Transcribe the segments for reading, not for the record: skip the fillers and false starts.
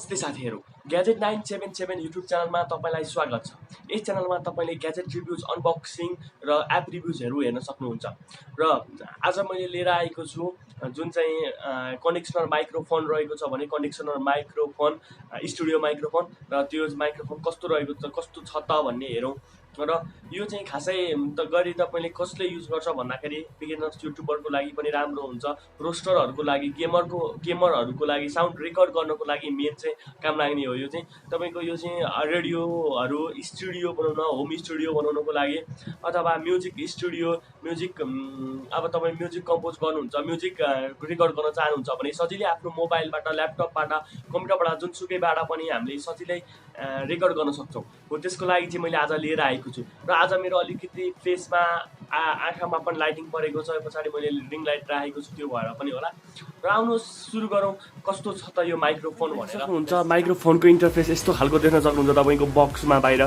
नमस्ते साथीहरु, gadget 977 YouTube च्यानलमा तपाईलाई स्वागत छ। यस च्यानलमा तपाईले ग्याजेट रिभ्युज, अनबक्सिङ र एप रिभ्युजहरु हेर्न सक्नुहुन्छ। र आज मैले लिएर आएको छु जुन चाहिँ कनेक्सनर माइक्रोफोन रहेको छ भने कनेक्सनर माइक्रोफोन, स्टुडियो माइक्रोफोन र त्यो माइक्रोफोन कस्तो रहेको छ, कस्तो छ त भन्ने हेरौँ। र यो चाहिँ खासै गरी तपाईले कसले युज गर्छ भन्दाखेरि बिगिनर्स युट्युबरको लागि पनि राम्रो हुन्छ, रोस्टरहरुको लागि, गेमरहरुको लागि, साउन्ड रेकर्ड गर्नको लागि मेन चाहिँ काम लाग्ने हो। यो चाहिँ तपाईको यो चाहिँ रेडियोहरु स्टुडियो बनाउन, होम स्टुडियो बनाउनको लागि अथवा म्युजिक स्टुडियो, म्युजिक अब तपाई म्युजिक कम्पोज गर्नुहुन्छ, म्युजिक रेकर्ड गर्न चाहनुहुन्छ भने सजिलै आफ्नो मोबाइलबाट, ल्यापटपबाट, कम्प्युटरबाट जुनसुकैबाट पनि हामीले सजिलै रेकर्ड गर्न सक्छौं। हो त्यसको लागि चाहिँ मैले आज लिएर आएको छु। र आज मेरो अलिकति फेसमा आँखामा पनि लाइटिङ परेको छ, पछाडी मैले रिङ लाइट राखेको छु, त्यो भएर पनि होला। र आउनुहोस् सुरु गरौँ कस्तो छ त यो माइक्रोफोन भनेर। हुन्छ माइक्रोफोनको इन्टरफेस यस्तो खालको देख्न सक्नुहुन्छ तपाईको बक्समा बाहिर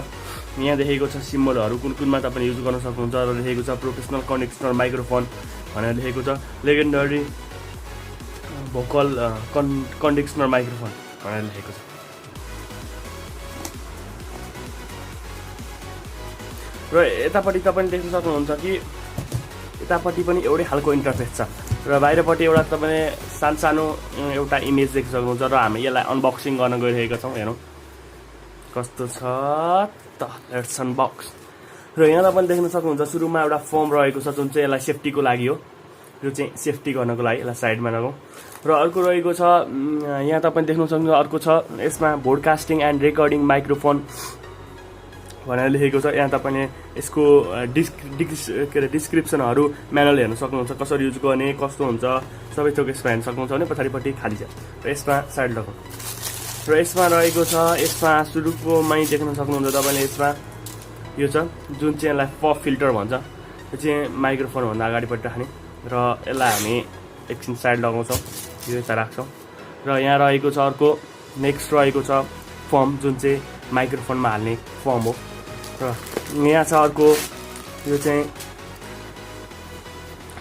यहाँ देखेको छ सिम्बलहरु कुन कुनमा तपाईले युज गर्न सक्नुहुन्छ। र लेखेको छ प्रोफेसनल कनेक्सनर माइक्रोफोन भनेर लेखेको छ, लेजेन्डरी भोकल कन्डेन्सर माइक्रोफोन भनेर लेखेको छ। र यतापट्टि तपाईले देख्न सक्नुहुन्छ कि यतापट्टि पनि एउटै खालको इन्टरफेस छ र बाहिरपट्टि एउटा तपाईले सानो एउटा इमेज देख्न सक्नुहुन्छ। र हामी यसलाई अनबक्सिङ गर्न गइरहेका छौं। हेरौँ कस्तो छ त, लेट्स अनबक्स। र यहाँ तपाईले देख्न सक्नुहुन्छ सुरुमा एउटा फोम रहेको छ जुन चाहिँ यसलाई सेफ्टीको लागि हो। यो चाहिँ सेफ्टी गर्नको लागि यसलाई साइडमा लगाउँ। र अर्को रहेको छ यहाँ तपाईले देख्न सक्नुहुन्छ, अर्को छ यसमा ब्रोडकास्टिङ एन्ड रेकर्डिङ माइक्रोफोन भनेर लेखेको छ। यहाँ तपाईले यसको डिस्क्रिप्सनहरु म्यानुअल हेर्न सक्नुहुन्छ, कसरी युज गर्ने, कस्तो हुन्छ, सबै थोक यसमा हेर्न सक्नुहुन्छ भने पछाडिपट्टि खाली छ। र यसमा साइड लगाउँ। र यसमा रहेको छ, यसमा सुरुकोमै देख्न सक्नुहुन्छ तपाईले यसमा यो छ जुन चाहिँ यसलाई पप फिल्टर भन्छ। यो चाहिँ माइक्रोफोन भन्दा अगाडिपट्टि राख्ने र यसलाई हामी एकछिन साइड लगाउँछौँ, यो यता राख्छौँ। र यहाँ रहेको छ अर्को नेक्स्ट रहेको छ फर्म जुन चाहिँ माइक्रोफोनमा हाल्ने फर्म हो। र यहाँ छ अर्को यो चाहिँ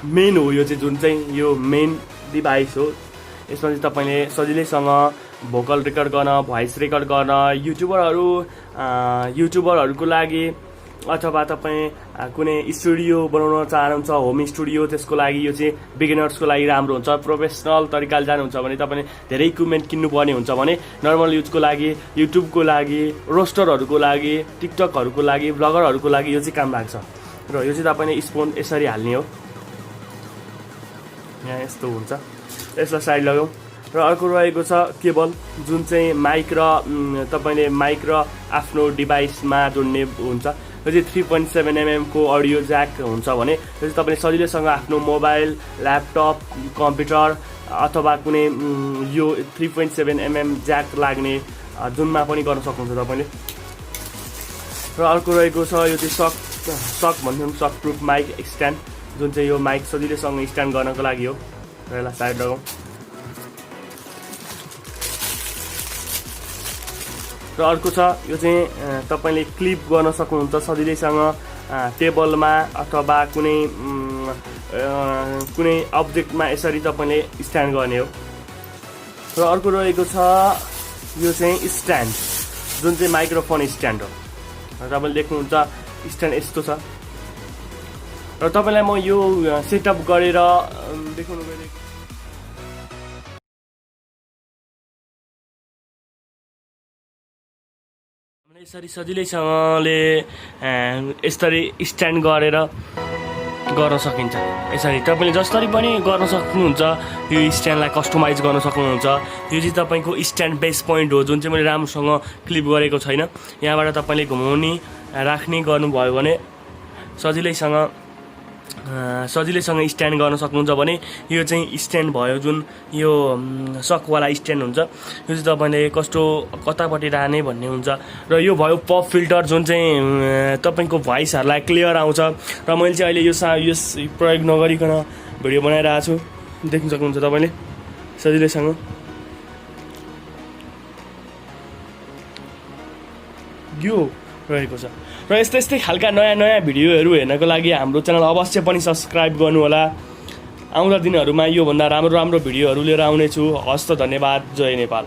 मेन हो, यो चाहिँ जुन चाहिँ यो मेन डिभाइस हो। यसमा चाहिँ तपाईले सजिलैसँग भोकल रेकर्ड गर्न, भोइस रेकर्ड गर्न, युट्युबरहरुको लागि अथवा तपाई कुनै स्टुडियो बनाउन चाहनुहुन्छ, होम स्टुडियो, त्यसको लागि यो चाहिँ बिगिनर्सको लागि राम्रो हुन्छ। प्रोफेसनल तरिकाले जानुहुन्छ भने तपाईले धेरै इक्विपमेन्ट किन्नुपर्ने हुन्छ भने नर्मल युजको लागि, युट्युबको लागि, रोस्टरहरुको लागि, टिकटकहरुको लागि, ब्लगरहरुको लागि यो चाहिँ काम लाग्छ। र यो चाहिँ तपाईले स्पोन यसरी हाल्ने हो, यहाँ यस्तो हुन्छ। यसलाई साइड लगाऊ। र अर्को रहेको छ केबल जुन चाहिँ माइक र तपाईले माइक र आफ्नो डिभाइसमा जोड्ने हुन्छ। यो चाहिँ 3.7 mm को अडियो ज्याक हुन्छ भने यो चाहिँ तपाईले सजिलैसँग आफ्नो मोबाइल, ल्यापटप, कम्प्युटर अथवा कुनै यो 3.7 mm ज्याक लाग्ने जुनमा पनि गर्न सक्नुहुन्छ तपाईले। र अर्को रहेको छ यो चाहिँ सक भन्छौँ, सक प्रुफ माइक स्ट्यान्ड जुन चाहिँ यो माइक सजिलैसँग स्ट्यान्ड गर्नको लागि हो। र यसलाई साइड लगाऊ। र अर्को छ यो चाहिँ तपाईले क्लिप गर्न सक्नुहुन्छ सजिलैसँग टेबलमा अथवा कुनै अब्जेक्टमा यसरी तपाईले स्ट्यान्ड गर्ने हो। र अर्को रहेको छ यो चाहिँ स्ट्यान्ड जुन चाहिँ माइक्रोफोन स्ट्यान्ड हो। र तपाईले देख्नुहुन्छ स्ट्यान्ड यस्तो छ। र तपाईलाई म यो सेटअप गरेर देखाउन गइरहेको यसरी सजिलैसँगले यसरी स्ट्यान्ड गरेर गर्न सकिन्छ। यसरी तपाईले जसरी पनि गर्न सक्नुहुन्छ। यो स्ट्यान्डलाई कस्टमाइज गर्न सक्नुहुन्छ। यो चाहिँ तपाईको स्ट्यान्ड बेस पोइन्ट हो जुन चाहिँ मैले राम्रोसँग क्लिप गरेको छैन। यहाँबाट तपाईले घुमाउने राख्ने गर्नुभयो भने सजिलैसँग स्ट्यान्ड गर्न सक्नुहुन्छ भने यो चाहिँ स्ट्यान्ड भयो जुन यो सकवाला स्ट्यान्ड हुन्छ। यो चाहिँ तपाईले कतापट्टि राख्ने भन्ने हुन्छ। र यो भयो पप फिल्टर जुन चाहिँ तपाईको भोइसहरुलाई क्लियर आउँछ। र मैले चाहिँ अहिले यो प्रयोग नगरिकन भिडियो बनाइरहेको छु, देख्न सक्नुहुन्छ तपाईले सजिलैसँग। यो रहेको छ। र यस्तै खालका नयाँ भिडियोहरु हेर्नको लागि हाम्रो च्यानल अवश्य पनि सब्स्क्राइब गर्नु होला। आउँदा दिनहरुमा यो भन्दा राम्रो भिडियोहरु लिएर आउने छु। हस्त धन्यवाद। जय नेपाल।